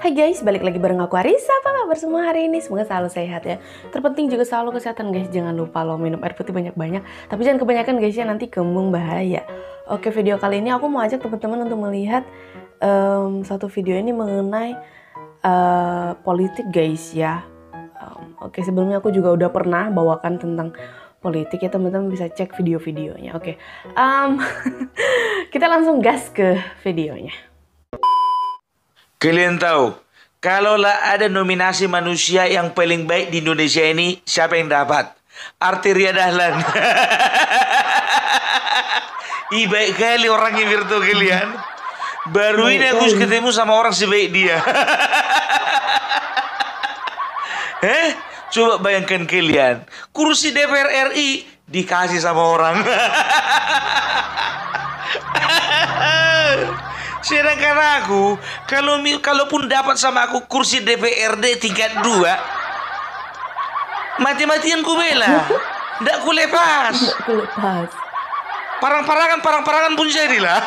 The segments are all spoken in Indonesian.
Hai guys, balik lagi bareng aku Arisa. Apa kabar semua hari ini? Semoga selalu sehat ya. Terpenting juga selalu kesehatan guys. Jangan lupa lo minum air putih banyak-banyak. Tapi jangan kebanyakan guys ya, nanti kembung bahaya. Oke, video kali ini aku mau ajak teman-teman untuk melihat satu video ini mengenai politik guys ya. Oke, sebelumnya aku juga udah pernah bawakan tentang politik ya, teman-teman bisa cek video-videonya. Oke, kita langsung gas ke videonya. Kalian tahu, kalaulah ada nominasi manusia yang paling baik di Indonesia ini, siapa yang dapat? Arteria Dahlan. Ih, baik kali orangnya Virto kalian. Baru ini aku ketemu sama orang sebaik dia. Coba bayangkan kalian, kursi DPR RI dikasih sama orang. Sedangkan aku, kalaupun dapat sama aku kursi DPRD tingkat 2, mati-matian ku bela, ndak ku lepas. Parang-parangan pun jadilah.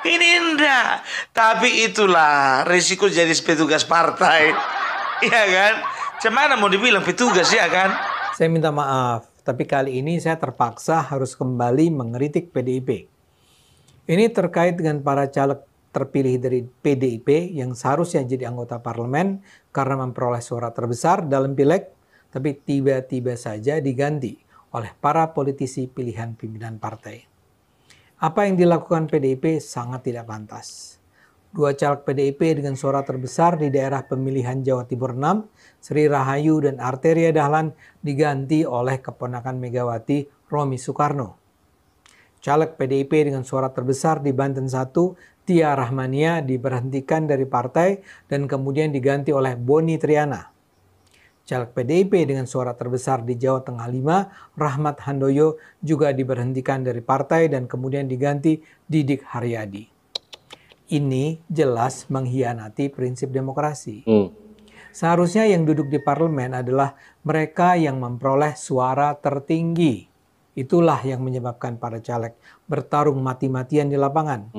Ini enggak. Tapi itulah resiko jadi petugas partai. Iya kan? Cemana mau dibilang petugas ya kan? Saya minta maaf, tapi kali ini saya terpaksa harus kembali mengkritik PDIP. Ini terkait dengan para caleg terpilih dari PDIP yang seharusnya jadi anggota parlemen karena memperoleh suara terbesar dalam pileg, tapi tiba-tiba saja diganti oleh para politisi pilihan pimpinan partai. Apa yang dilakukan PDIP sangat tidak pantas. Dua caleg PDIP dengan suara terbesar di daerah pemilihan Jawa Timur 6, Sri Rahayu dan Arteria Dahlan diganti oleh keponakan Megawati, Romi Soekarno. Caleg PDIP dengan suara terbesar di Banten 1, Tia Rahmania diberhentikan dari partai dan kemudian diganti oleh Boni Triana. Caleg PDIP dengan suara terbesar di Jawa Tengah 5, Rahmat Handoyo juga diberhentikan dari partai dan kemudian diganti Didik Haryadi. Ini jelas mengkhianati prinsip demokrasi. Seharusnya yang duduk di parlemen adalah mereka yang memperoleh suara tertinggi. Itulah yang menyebabkan para caleg bertarung mati-matian di lapangan.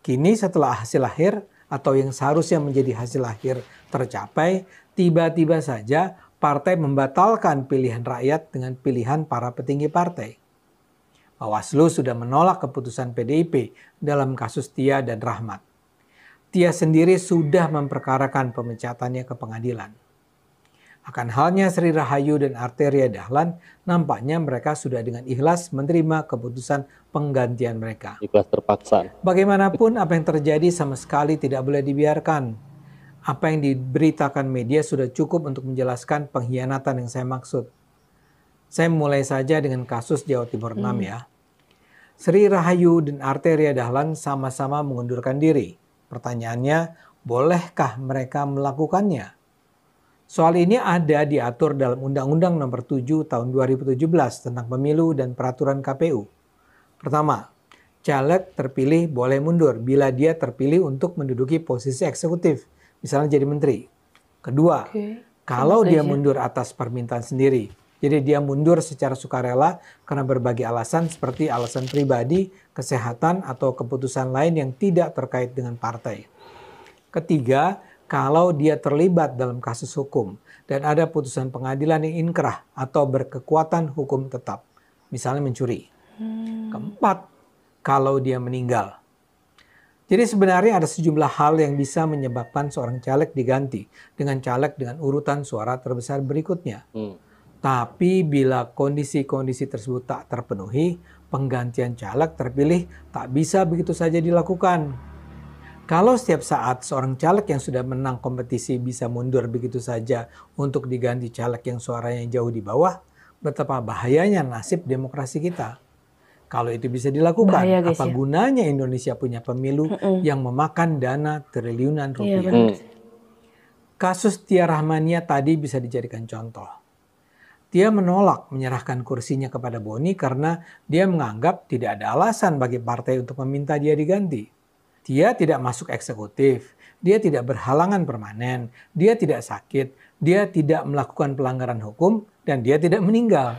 Kini setelah hasil akhir atau yang seharusnya menjadi hasil akhir tercapai, tiba-tiba saja partai membatalkan pilihan rakyat dengan pilihan para petinggi partai. Bawaslu sudah menolak keputusan PDIP dalam kasus Tia dan Rahmat. Tia sendiri sudah memperkarakan pemecatannya ke pengadilan. Akan halnya Sri Rahayu dan Arteria Dahlan, nampaknya mereka sudah dengan ikhlas menerima keputusan penggantian mereka. Ikhlas terpaksa. Bagaimanapun apa yang terjadi sama sekali tidak boleh dibiarkan. Apa yang diberitakan media sudah cukup untuk menjelaskan pengkhianatan yang saya maksud. Saya mulai saja dengan kasus Jawa Timur 6 ya. Sri Rahayu dan Arteria Dahlan sama-sama mengundurkan diri. Pertanyaannya, bolehkah mereka melakukannya? Soal ini ada diatur dalam Undang-Undang Nomor 7 Tahun 2017 tentang Pemilu dan Peraturan KPU. Pertama, caleg terpilih boleh mundur bila dia terpilih untuk menduduki posisi eksekutif, misalnya jadi menteri. Kedua, kalau dia mundur atas permintaan sendiri, jadi dia mundur secara sukarela karena berbagai alasan seperti alasan pribadi, kesehatan, atau keputusan lain yang tidak terkait dengan partai. Ketiga, kalau dia terlibat dalam kasus hukum dan ada putusan pengadilan yang inkrah atau berkekuatan hukum tetap, misalnya mencuri. Keempat, kalau dia meninggal. Jadi sebenarnya ada sejumlah hal yang bisa menyebabkan seorang caleg diganti dengan caleg dengan urutan suara terbesar berikutnya. Tapi bila kondisi-kondisi tersebut tak terpenuhi, penggantian caleg terpilih tak bisa begitu saja dilakukan. Kalau setiap saat seorang caleg yang sudah menang kompetisi bisa mundur begitu saja untuk diganti caleg yang suaranya jauh di bawah, betapa bahayanya nasib demokrasi kita. Kalau itu bisa dilakukan, apa gunanya Indonesia punya pemilu yang memakan dana triliunan rupiah? Kasus Tia Rahmania tadi bisa dijadikan contoh. Dia menolak menyerahkan kursinya kepada Boni karena dia menganggap tidak ada alasan bagi partai untuk meminta dia diganti. Dia tidak masuk eksekutif, dia tidak berhalangan permanen, dia tidak sakit, dia tidak melakukan pelanggaran hukum, dan dia tidak meninggal.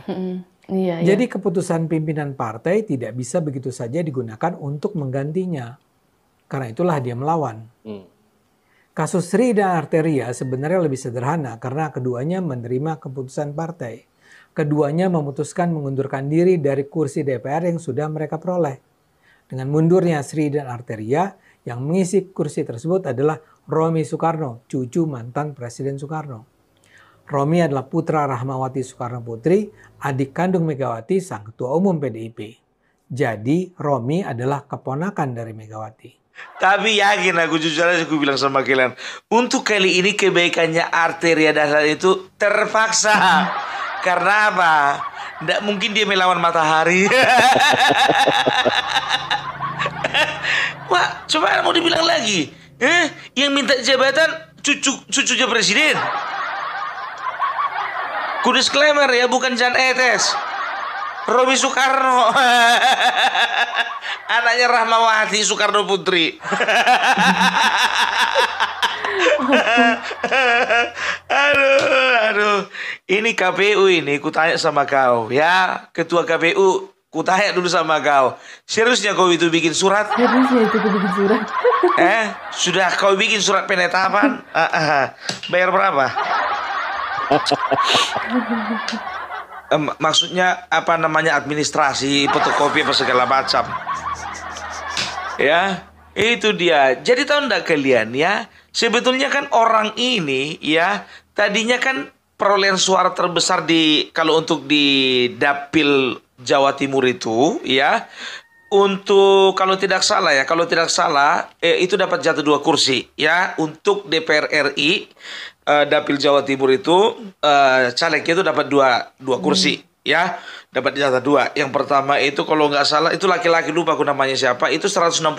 Jadi keputusan pimpinan partai tidak bisa begitu saja digunakan untuk menggantinya. Karena itulah dia melawan. Kasus Sri dan Arteria sebenarnya lebih sederhana karena keduanya menerima keputusan partai. Keduanya memutuskan mengundurkan diri dari kursi DPR yang sudah mereka peroleh. Dengan mundurnya Sri dan Arteria, yang mengisi kursi tersebut adalah Romi Soekarno, cucu mantan Presiden Soekarno. Romi adalah putra Rahmawati Soekarno Putri, adik kandung Megawati, sang ketua umum PDIP. Jadi Romi adalah keponakan dari Megawati. Tapi yakin aku jujur aja aku bilang sama kalian, untuk kali ini kebaikannya Arteria Dahlan itu terpaksa. Karena apa? Nggak mungkin dia melawan matahari. Wah, coba mau dibilang lagi. Yang minta jabatan cucunya presiden. Ku disclaimer ya, bukan Jan Etes. Romi Soekarno. Anaknya Rahmawati Soekarno Putri. Aduh. Ini KPU ini, ku tanya sama kau ya, Ketua KPU, ku tanya dulu sama kau. Seriusnya kau itu bikin surat? Seriusnya itu bikin surat. Sudah kau bikin surat penetapan? Bayar berapa? Maksudnya apa namanya, administrasi, fotokopi apa segala macam. Ya, itu dia. Jadi tahu enggak kalian ya, sebetulnya kan orang ini ya, tadinya kan perolehan suara terbesar kalau untuk di Dapil Jawa Timur itu ya, untuk kalau tidak salah itu dapat jatuh 2 kursi ya, untuk DPR RI Dapil Jawa Timur itu calegnya itu dapat dua kursi ya, dapat jatah 2. Yang pertama itu kalau nggak salah itu laki-laki, lupa aku namanya siapa, itu 165.000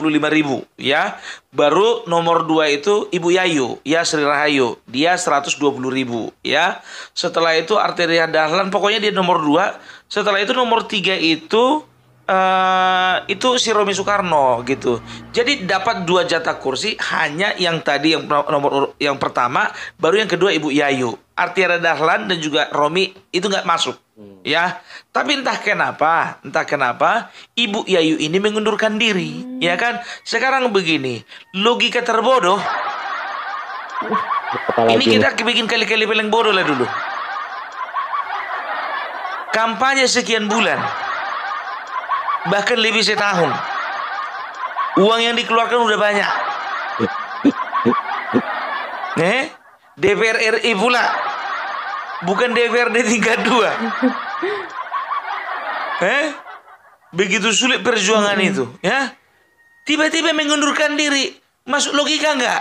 ya. Baru nomor 2 itu Ibu Yayu ya, Sri Rahayu, dia 120.000 ya. Setelah itu Arteria Dahlan, pokoknya dia nomor 2. Setelah itu nomor 3 itu si Romi Soekarno gitu. Jadi dapat 2 jatah kursi, hanya yang tadi yang pertama, baru yang kedua Ibu Yayu. Arteria Dahlan dan juga Romi itu nggak masuk ya. Tapi entah kenapa Ibu Yayu ini mengundurkan diri ya kan. Sekarang begini, logika terbodoh. Ini kita bikin kali-kali paling bodoh lah dulu. Kampanye sekian bulan, bahkan lebih setahun. Uang yang dikeluarkan udah banyak. DPR RI pula, bukan DPRD tingkat 2. Begitu sulit perjuangan itu ya, tiba-tiba mengundurkan diri. Masuk logika nggak?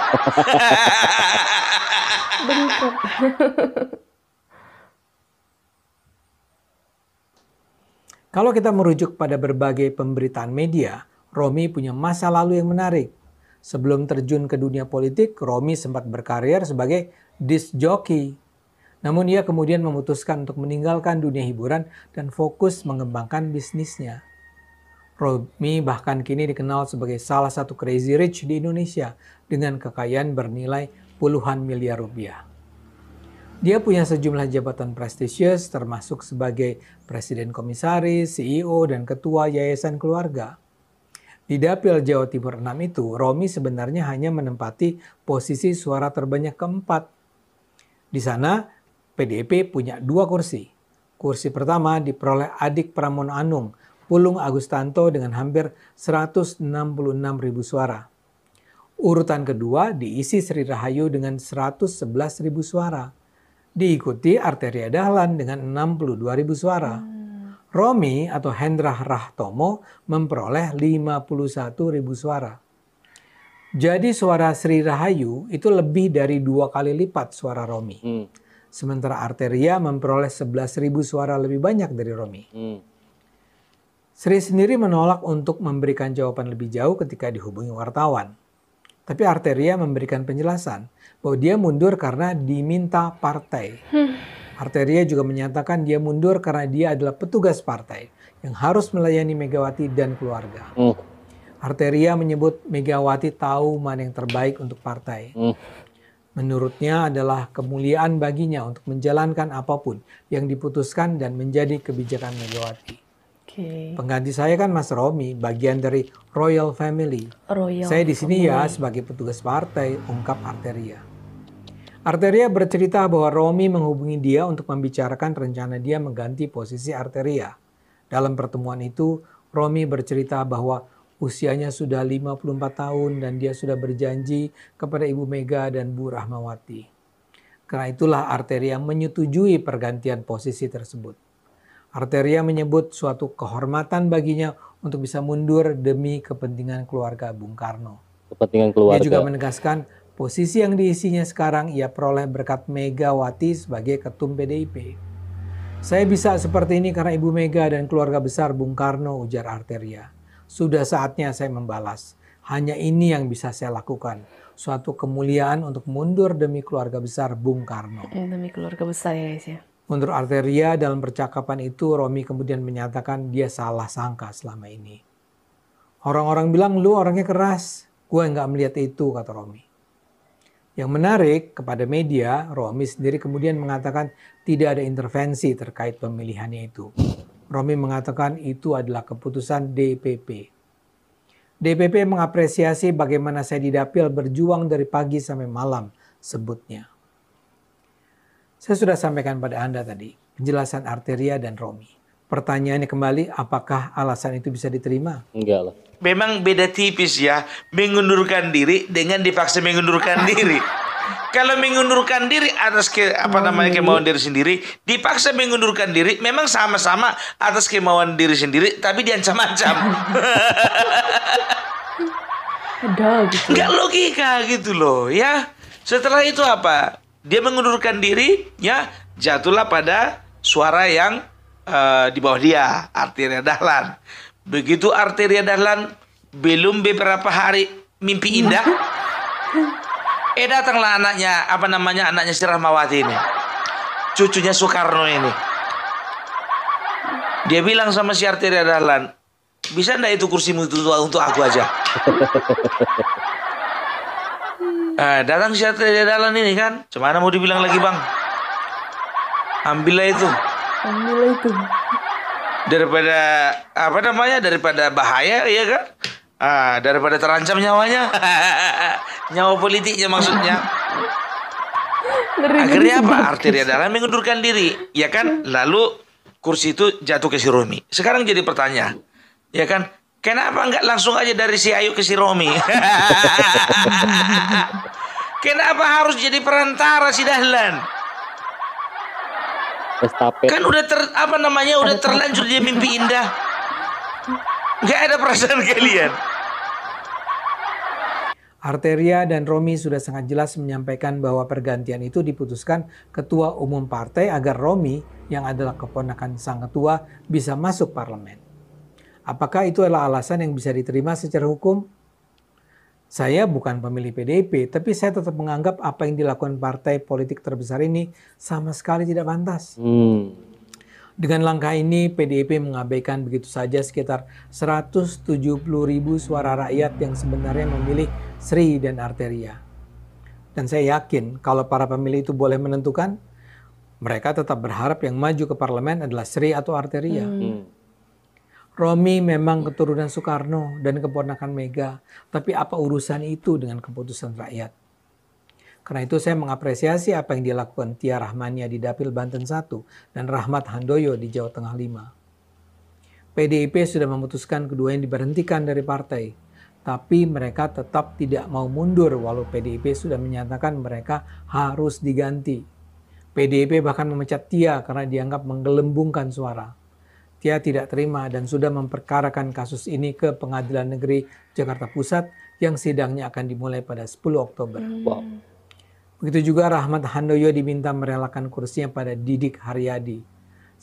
Kalau kita merujuk pada berbagai pemberitaan media, Romi punya masa lalu yang menarik. Sebelum terjun ke dunia politik, Romi sempat berkarir sebagai disc jockey. Namun ia kemudian memutuskan untuk meninggalkan dunia hiburan dan fokus mengembangkan bisnisnya. Romi bahkan kini dikenal sebagai salah satu crazy rich di Indonesia dengan kekayaan bernilai puluhan miliar rupiah. Dia punya sejumlah jabatan prestisius termasuk sebagai Presiden Komisaris, CEO, dan Ketua Yayasan Keluarga. Di Dapil Jawa Timur 6 itu, Romi sebenarnya hanya menempati posisi suara terbanyak keempat. Di sana, PDIP punya 2 kursi. Kursi pertama diperoleh adik Pramono Anung, Pulung Agustanto dengan hampir 166.000 suara. Urutan kedua diisi Sri Rahayu dengan 111.000 suara. Diikuti Arteria Dahlan dengan 62.000 suara. Romi atau Hendra Rahtomo memperoleh 51.000 suara. Jadi suara Sri Rahayu itu lebih dari 2 kali lipat suara Romi. Sementara Arteria memperoleh 11.000 suara lebih banyak dari Romi. Sri sendiri menolak untuk memberikan jawaban lebih jauh ketika dihubungi wartawan. Tapi Arteria memberikan penjelasan bahwa dia mundur karena diminta partai. Arteria juga menyatakan dia mundur karena dia adalah petugas partai yang harus melayani Megawati dan keluarga. Arteria menyebut Megawati tahu mana yang terbaik untuk partai. Menurutnya adalah kemuliaan baginya untuk menjalankan apapun yang diputuskan dan menjadi kebijakan Megawati. Oke. Pengganti saya kan Mas Romi, bagian dari Royal Family. Royal Saya di sini ya Family. sebagai petugas partai, ungkap Arteria. Arteria bercerita bahwa Romi menghubungi dia untuk membicarakan rencana dia mengganti posisi Arteria. Dalam pertemuan itu, Romi bercerita bahwa usianya sudah 54 tahun dan dia sudah berjanji kepada Ibu Mega dan Bu Rahmawati. Karena itulah Arteria menyetujui pergantian posisi tersebut. Arteria menyebut suatu kehormatan baginya untuk bisa mundur demi kepentingan keluarga Bung Karno. Kepentingan Dia keluarga. juga menegaskan posisi yang diisinya sekarang ia peroleh berkat Megawati sebagai ketum PDIP. Saya bisa seperti ini karena Ibu Mega dan keluarga besar Bung Karno, ujar Arteria. Sudah saatnya saya membalas. Hanya ini yang bisa saya lakukan. Suatu kemuliaan untuk mundur demi keluarga besar Bung Karno. Demi keluarga besar ya guys ya. Menurut Arteria, dalam percakapan itu Romi kemudian menyatakan dia salah sangka selama ini. Orang-orang bilang lu orangnya keras. Gue nggak melihat itu, kata Romi. Yang menarik, kepada media, Romi sendiri kemudian mengatakan tidak ada intervensi terkait pemilihannya itu. Romi mengatakan itu adalah keputusan DPP. DPP mengapresiasi bagaimana saya di dapil berjuang dari pagi sampai malam, sebutnya. Saya sudah sampaikan pada Anda tadi, penjelasan Arteria dan Romi. Pertanyaannya kembali, apakah alasan itu bisa diterima? Enggak lah. Memang beda tipis ya, mengundurkan diri dengan dipaksa mengundurkan diri. Kalau mengundurkan diri atas kemauan diri sendiri, dipaksa mengundurkan diri, memang sama-sama atas kemauan diri sendiri, tapi diancam-ancam. Ada gitu. Nggak logika gitu loh ya. Setelah itu apa? Dia mengundurkan diri, ya jatuhlah pada suara yang di bawah dia, Arteria Dahlan. Begitu Arteria Dahlan belum beberapa hari mimpi indah, datanglah anaknya, anaknya si Rahmawati ini, cucunya Soekarno ini. Dia bilang sama si Arteria Dahlan, bisa enggak itu kursimu itu untuk aku aja? Datang si Arteria Dahlan ini kan, cemana mau dibilang lagi bang? Ambillah itu. Alhamdulillah itu. Daripada bahaya ya kan? Daripada terancam nyawanya. Nyawa politiknya maksudnya. Akhirnya apa? Arteria Dahlan mengundurkan diri, ya kan? Lalu kursi itu jatuh ke si Romi. Sekarang jadi pertanyaan, ya kan? Kenapa nggak langsung aja dari si Ayu ke si Romi? Kenapa harus jadi perantara si Dahlan? Estafet. Kan udah terlanjur dia mimpi indah. Nggak ada perasaan kalian. Arteria dan Romi sudah sangat jelas menyampaikan bahwa pergantian itu diputuskan ketua umum partai agar Romi, yang adalah keponakan sang ketua, bisa masuk parlemen. Apakah itu adalah alasan yang bisa diterima secara hukum? Saya bukan pemilih PDIP, tapi saya tetap menganggap apa yang dilakukan partai politik terbesar ini sama sekali tidak pantas. Dengan langkah ini, PDIP mengabaikan begitu saja sekitar 170.000 suara rakyat yang sebenarnya memilih Sri dan Arteria. Dan saya yakin kalau para pemilih itu boleh menentukan, mereka tetap berharap yang maju ke parlemen adalah Sri atau Arteria. Romi memang keturunan Soekarno dan keponakan Mega, tapi apa urusan itu dengan keputusan rakyat? Karena itu saya mengapresiasi apa yang dilakukan Tia Rahmania di Dapil Banten 1 dan Rahmat Handoyo di Jawa Tengah 5. PDIP sudah memutuskan keduanya diberhentikan dari partai, tapi mereka tetap tidak mau mundur walau PDIP sudah menyatakan mereka harus diganti. PDIP bahkan memecat Tia karena dianggap menggelembungkan suara. Tia tidak terima dan sudah memperkarakan kasus ini ke Pengadilan Negeri Jakarta Pusat yang sidangnya akan dimulai pada 10 Oktober. Wow. Begitu juga Rahmat Handoyo diminta merelakan kursinya pada Didik Haryadi.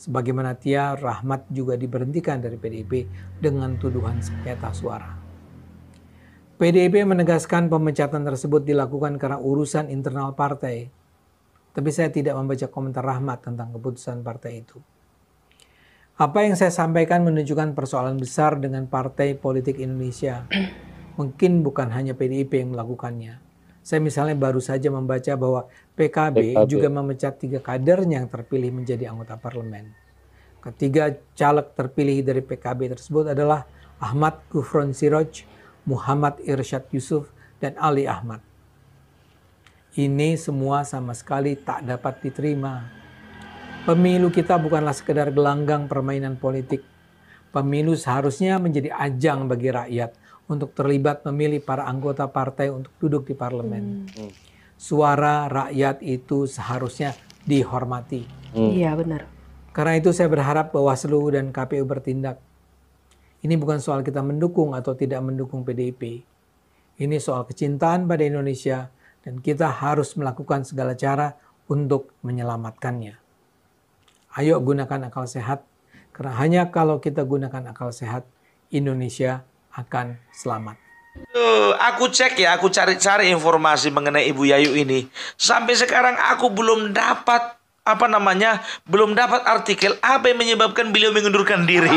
Sebagaimana Tia, Rahmat juga diberhentikan dari PDIP dengan tuduhan sengketa suara. PDIP menegaskan pemecatan tersebut dilakukan karena urusan internal partai. Tapi saya tidak membaca komentar Rahmat tentang keputusan partai itu. Apa yang saya sampaikan menunjukkan persoalan besar dengan partai politik Indonesia. Mungkin bukan hanya PDIP yang melakukannya. Saya misalnya baru saja membaca bahwa PKB juga memecat 3 kadernya yang terpilih menjadi anggota parlemen. Ketiga caleg terpilih dari PKB tersebut adalah Ahmad Gufron Siroj, Muhammad Irsyad Yusuf, dan Ali Ahmad. Ini semua sama sekali tak dapat diterima. Pemilu kita bukanlah sekedar gelanggang permainan politik. Pemilu seharusnya menjadi ajang bagi rakyat untuk terlibat memilih para anggota partai untuk duduk di parlemen. Suara rakyat itu seharusnya dihormati. Iya, benar. Karena itu saya berharap Bawaslu dan KPU bertindak. Ini bukan soal kita mendukung atau tidak mendukung PDIP. Ini soal kecintaan pada Indonesia dan kita harus melakukan segala cara untuk menyelamatkannya. Ayo gunakan akal sehat, karena hanya kalau kita gunakan akal sehat, Indonesia akan selamat. Aku cek ya, aku cari-cari informasi mengenai Ibu Yayu ini. Sampai sekarang aku belum dapat belum dapat artikel apa yang menyebabkan beliau mengundurkan diri.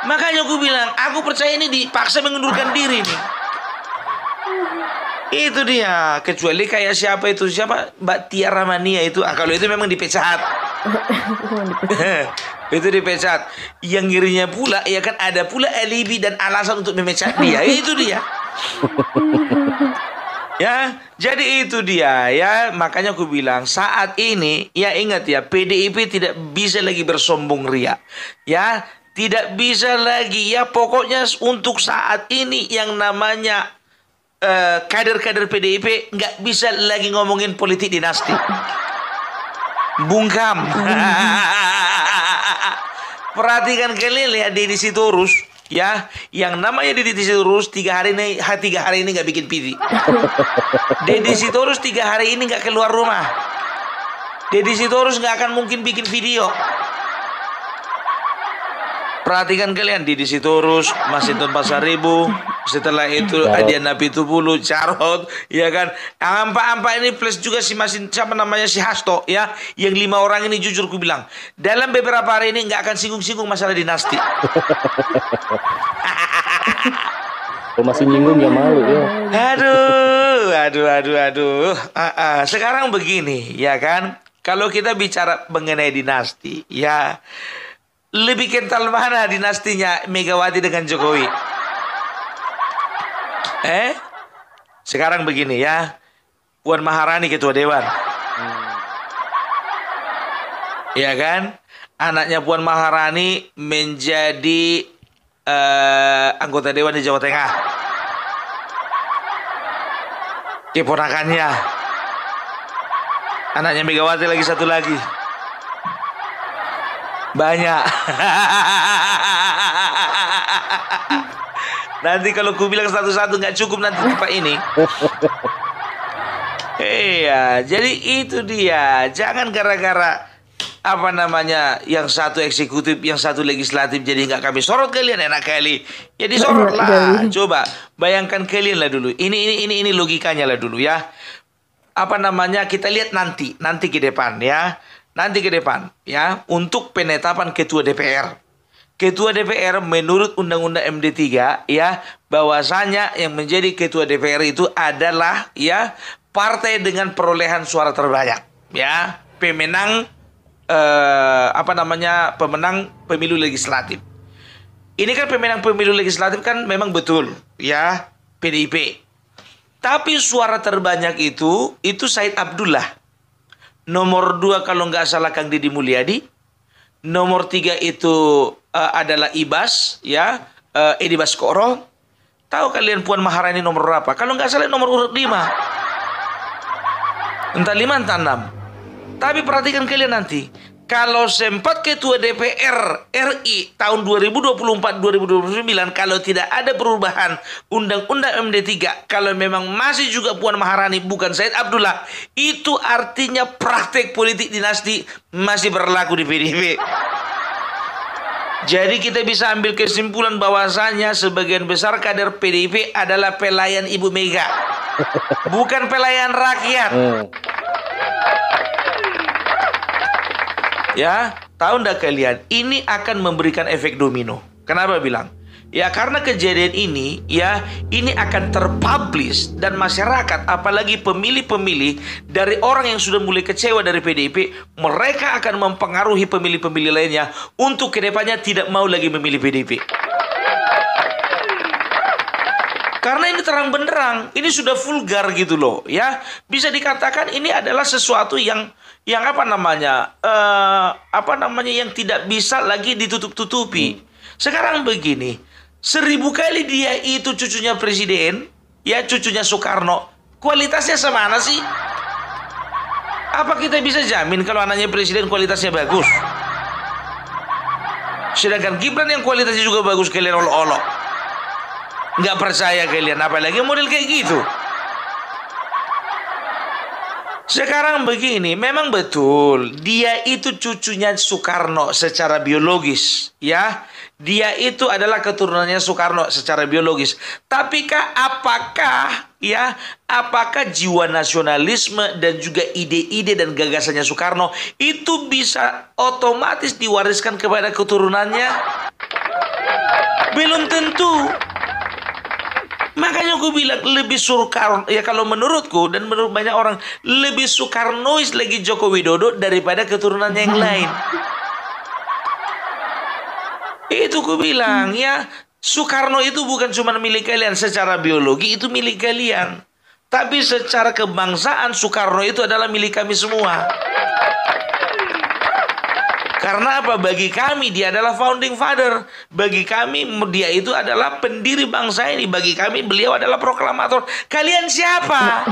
Makanya aku bilang, aku percaya ini dipaksa mengundurkan diri nih. Itu dia, kecuali kayak siapa Mbak Tia Ramania itu, kalau itu memang dipecat. Itu dipecat. Yang ngirinya pula, ya kan ada pula alibi dan alasan untuk memecat dia. Itu dia. Ya, jadi itu dia ya. Makanya aku bilang saat ini ya ingat ya, PDIP tidak bisa lagi bersombong ria. Ya, tidak bisa lagi ya. Pokoknya untuk saat ini yang namanya kader-kader PDIP nggak bisa lagi ngomongin politik dinasti. Bungkam. Perhatikan kalian lihat Deddy Sitorus. Ya, yang namanya Deddy Sitorus 3 hari ini nggak bikin video. Deddy Sitorus 3 hari ini nggak keluar rumah. Deddy Sitorus nggak akan mungkin bikin video. Perhatikan kalian, Deddy Sitorus, Masinton Pasaribu, setelah itu Adiana Pitupulu, Jarod, ya kan. Ampa ini plus juga si si Hasto, ya. Yang 5 orang ini jujur ku bilang, dalam beberapa hari ini nggak akan singgung-singgung masalah dinasti. Kalau masih nyinggung ya malu ya. Aduh. Sekarang begini, ya kan. Kalau kita bicara mengenai dinasti, ya. Lebih kental mana dinastinya Megawati dengan Jokowi? Sekarang begini ya, Puan Maharani ketua dewan. Ya kan? Anaknya Puan Maharani menjadi anggota dewan di Jawa Tengah. Keponakannya. Anaknya Megawati lagi satu lagi. Banyak. Nanti kalau ku bilang satu-satu nggak cukup nanti Pak ini. Iya, jadi itu dia. Jangan gara-gara yang satu eksekutif, yang satu legislatif jadi nggak kami sorot kalian enak kali. Jadi sorot lah. Coba bayangkan kalian lah dulu. Ini logikanya lah dulu ya. Kita lihat nanti ke depan ya. Nanti ke depan ya, untuk penetapan ketua DPR. Ketua DPR menurut Undang-Undang MD3 ya, bahwasanya yang menjadi ketua DPR itu adalah ya partai dengan perolehan suara terbanyak ya, pemenang pemenang pemilu legislatif. Ini kan pemenang pemilu legislatif kan memang betul ya PDIP. Tapi suara terbanyak itu Said Abdullah. Nomor 2 kalau nggak salah Kang Deddy Mulyadi. Nomor 3 itu adalah Ibas, ya, Edi Baskoro. Tahu kalian Puan Maharani nomor berapa? Kalau nggak salah nomor urut 5. Entah 5 entah 6. Tapi perhatikan kalian nanti. Kalau sempat ketua DPR RI tahun 2024-2029, kalau tidak ada perubahan Undang-Undang MD3, kalau memang masih juga Puan Maharani bukan Said Abdullah, itu artinya praktek politik dinasti masih berlaku di PDIP. Jadi kita bisa ambil kesimpulan bahwasanya sebagian besar kader PDIP adalah pelayan Ibu Mega, bukan pelayan rakyat. Ya, tahu ndak kalian? Ini akan memberikan efek domino. Kenapa bilang? Ya, karena kejadian ini ya, ini akan terpublish dan masyarakat, apalagi pemilih-pemilih dari orang yang sudah mulai kecewa dari PDIP, mereka akan mempengaruhi pemilih-pemilih lainnya untuk kedepannya tidak mau lagi memilih PDIP. Karena ini terang benderang, ini sudah vulgar gitu loh, ya. Bisa dikatakan ini adalah sesuatu yang yang tidak bisa lagi ditutup-tutupi. Sekarang begini, 1000 kali dia itu cucunya presiden, ya cucunya Soekarno, kualitasnya semana sih? Apa kita bisa jamin kalau anaknya presiden kualitasnya bagus? Sedangkan Gibran yang kualitasnya juga bagus, kalian olok-olok. Nggak percaya kalian, apalagi model kayak gitu. Sekarang begini, memang betul dia itu cucunya Soekarno secara biologis, ya. Dia itu adalah keturunannya Soekarno secara biologis. Tapi apakah jiwa nasionalisme dan juga ide-ide dan gagasannya Soekarno itu bisa otomatis diwariskan kepada keturunannya? Belum tentu. Makanya aku bilang lebih Soekarno, ya kalau menurutku dan menurut banyak orang, lebih Soekarnois lagi Joko Widodo daripada keturunannya yang lain. Itu aku bilang ya, Soekarno itu bukan cuma milik kalian secara biologi, itu milik kalian. Tapi secara kebangsaan Soekarno itu adalah milik kami semua. Karena apa? Bagi kami dia adalah founding father. Bagi kami dia itu adalah pendiri bangsa ini. Bagi kami beliau adalah proklamator. Kalian siapa?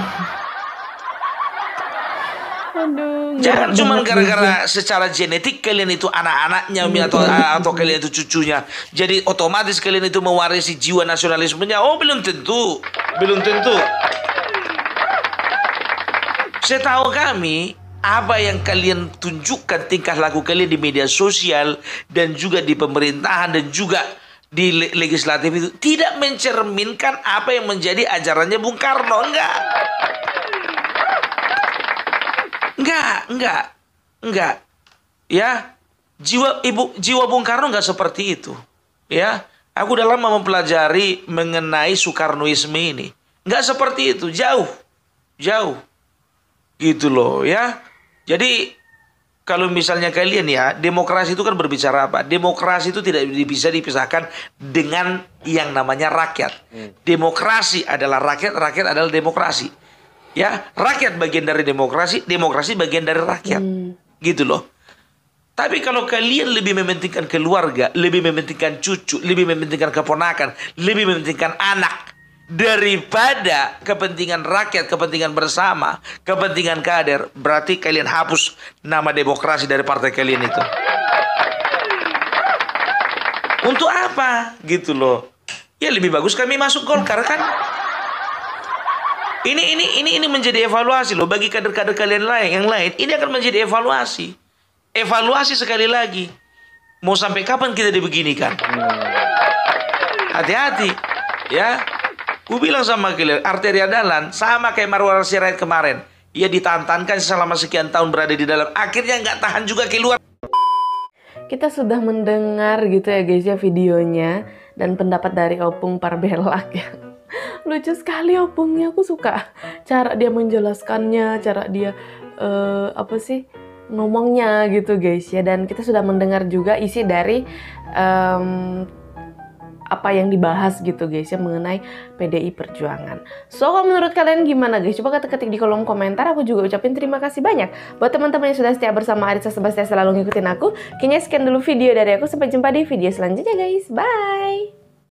Aduh, Jangan cuma gara-gara secara genetik kalian itu anak-anaknya atau kalian itu cucunya. Jadi otomatis kalian itu mewarisi jiwa nasionalismenya. Oh, belum tentu. Belum tentu. Setahu kami, apa yang kalian tunjukkan tingkah laku kalian di media sosial dan juga di pemerintahan dan juga di legislatif itu tidak mencerminkan apa yang menjadi ajarannya Bung Karno. Enggak. Ya, jiwa Bung Karno enggak seperti itu. Ya, aku udah lama mempelajari mengenai Soekarnoisme ini. Enggak seperti itu, jauh. Gitu loh, ya. Jadi kalau misalnya kalian ya, demokrasi itu kan berbicara apa? Demokrasi itu tidak bisa dipisahkan dengan yang namanya rakyat. Demokrasi adalah rakyat, rakyat adalah demokrasi. Ya, rakyat bagian dari demokrasi, demokrasi bagian dari rakyat. Gitu loh. Tapi kalau kalian lebih mementingkan keluarga, lebih mementingkan cucu, lebih mementingkan keponakan, lebih mementingkan anak daripada kepentingan rakyat, kepentingan bersama, kepentingan kader, berarti kalian hapus nama demokrasi dari partai kalian itu. Untuk apa? Gitu loh. Ya lebih bagus kami masuk Golkar kan. Ini menjadi evaluasi loh bagi kader-kader kalian yang lain. Ini akan menjadi evaluasi. Evaluasi sekali lagi. Mau sampai kapan kita dibeginikan? Hati-hati, ya. Gue bilang sama kalian, arteri andalan sama kayak Marwar Sirait kemarin. Ia ditantankan selama sekian tahun berada di dalam. Akhirnya nggak tahan juga keluar. Kita sudah mendengar gitu ya guys ya videonya dan pendapat dari Opung Parbelak ya. Lucu sekali Opungnya, aku suka cara dia menjelaskannya, cara dia ngomongnya gitu guys ya. Dan kita sudah mendengar juga isi dari apa yang dibahas gitu guys ya mengenai PDI Perjuangan. So, kalau menurut kalian gimana guys? Coba ketik di kolom komentar. Aku juga ucapin terima kasih banyak buat teman-teman yang sudah setia bersama Arissa Sebastia selalu ngikutin aku. Kayaknya sekian dulu video dari aku. Sampai jumpa di video selanjutnya guys. Bye!